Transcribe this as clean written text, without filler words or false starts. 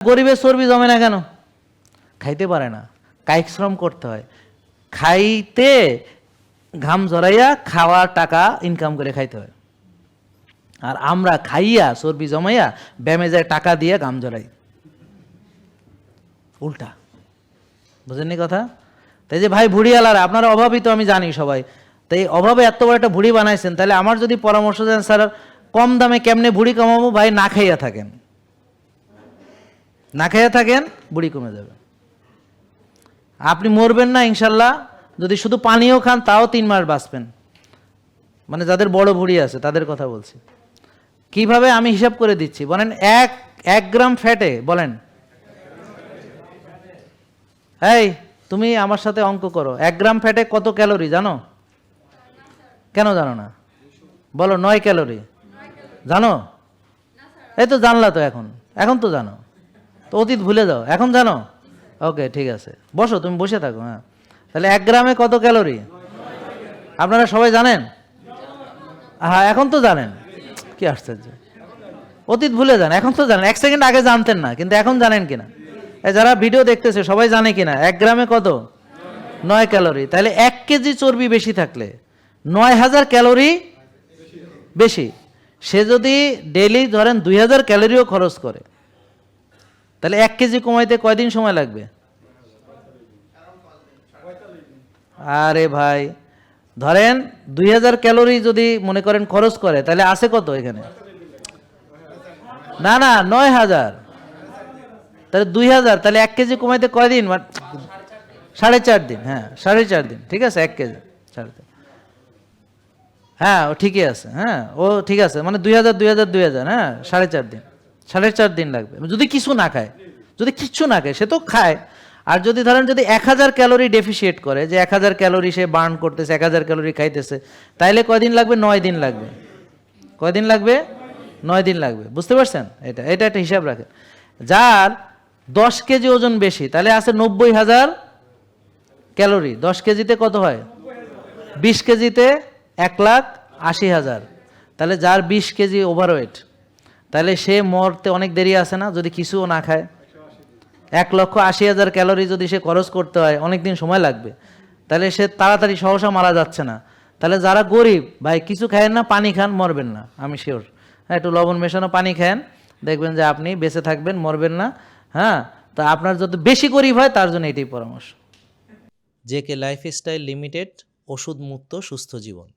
গরিবের চর্বি জমে না কেন? খাইতে পারে না, কায়িক শ্রম করতে হয়, খাইতে ঘাম ঝরাইয়া খাওয়ার টাকা ইনকাম করে খাইতে হয়। আর আমরা খাইয়া চর্বি জমাইয়া ব্যায়ামে যায় টাকা দিয়ে ঘাম ঝরাই, উল্টা। বুঝেননি কথা? তাই যে ভাই ভুড়িওয়ালারা আপনারা অভাবী তো আমি জানি সবাই, তাই অভাবে এত বড় একটা ভুড়ি বানাইছেন, তাহলে আমার যদি পরামর্শ দেন স্যার কম দামে কেমনে ভুড়ি কমাবো, ভাই না খাইয়া থাকেন, না খাইয়া থাকেন, ভুড়ি কমে যাবে। আপনি মরবেন না ইনশাল্লাহ, যদি শুধু পানিও খান তাও 3 মাস বাঁচবেন। মানে যাদের বড় ভুড়ি আছে তাদের কথা বলছি। কিভাবে আমি হিসাব করে দিচ্ছি, বলেন 1 গ্রাম ফ্যাটে, বলেন এই তুমি আমার সাথে অঙ্ক করো, 1 গ্রাম ফ্যাটে কত ক্যালোরি জানো? কেন জানো না? বলো 9 ক্যালোরি। জানো? এই তো জানলা তো, এখন তো জানো তো, অতীত ভুলে যাও, এখন জানো? ওকে ঠিক আছে, বসো, তুমি বসে থাকো। হ্যাঁ, তাহলে 1 গ্রামে কত ক্যালোরি আপনারা সবাই জানেন? হ্যাঁ এখন তো জানেন, কি আশ্চর্য, অতীত ভুলে যান, এখন তো জানেন। 1 সেকেন্ড আগে জানতেন না, কিন্তু এখন জানেন কিনা? যারা ভিডিও দেখতেছে সবাই জানে কিনা 1 গ্রামে কত? 9 ক্যালোরি। তাহলে 1 কেজি চর্বি বেশি থাকলে 9000 ক্যালোরি বেশি। সে যদি ডেইলি ধরেন 2000 ক্যালোরিও খরচ করে, তাহলে 1 কেজি কমাইতে কয়দিন সময় লাগবে? আরে ভাই ধরেন 2000 ক্যালোরি যদি মনে করেন খরচ করে, তাহলে আছে কত এখানে? না না 9000, তাহলে 2000, তাহলে 1 কেজি কমাইতে কয়দিন? 4.5 দিন। হ্যাঁ 4.5 দিন, ঠিক আছে, 1 কেজি 4.5। হ্যাঁ ও ঠিকই আছে, হ্যাঁ ও ঠিক আছে, মানে 2000, হ্যাঁ 4.5 দিন, 4.5 দিন লাগবে যদি কিছু না খায়। যদি কিচ্ছু না খায়, সে তো খায়। আর যদি ধরেন যদি 1000 ক্যালোরি ডেফিসিয়েট করে, যে 1000 ক্যালোরি সে বার্ন করতেছে, 1000 ক্যালোরি খাইতেছে, তাইলে কয়দিন লাগবে? 9 দিন লাগবে। কয়দিন লাগবে? 9 দিন লাগবে। বুঝতে পারছেন? এটা একটা হিসাব রাখেন। যার 10 কেজি ওজন বেশি, তাহলে আছে 90,000 ক্যালোরি। 10 কেজিতে কত হয়? 20 কেজিতে 1,80,000। তাহলে যার 20 কেজি ওভারওয়েট, তাহলে সে মরতে অনেক দেরি আছে না যদি কিছুও না খায়? 1,80,000 ক্যালোরি যদি সে খরচ করতে হয়, অনেক দিন সময় লাগবে। তাহলে সে তাড়াতাড়ি সহসা মারা যাচ্ছে না। তাহলে যারা গরিব ভাই কিছু খায়েন না, পানি খান, মরবেন না, আমি শিওর। হ্যাঁ একটু লবণ মেশানো পানি খান, দেখবেন যে আপনি বেঁচে থাকবেন, মরবেন না। হ্যাঁ, তা আপনার যত বেশি গরিব হয় তার জন্য এটাই পরামর্শ। জেকে লাইফস্টাইল লিমিটেড, ওষুধ মুক্ত সুস্থ জীবন।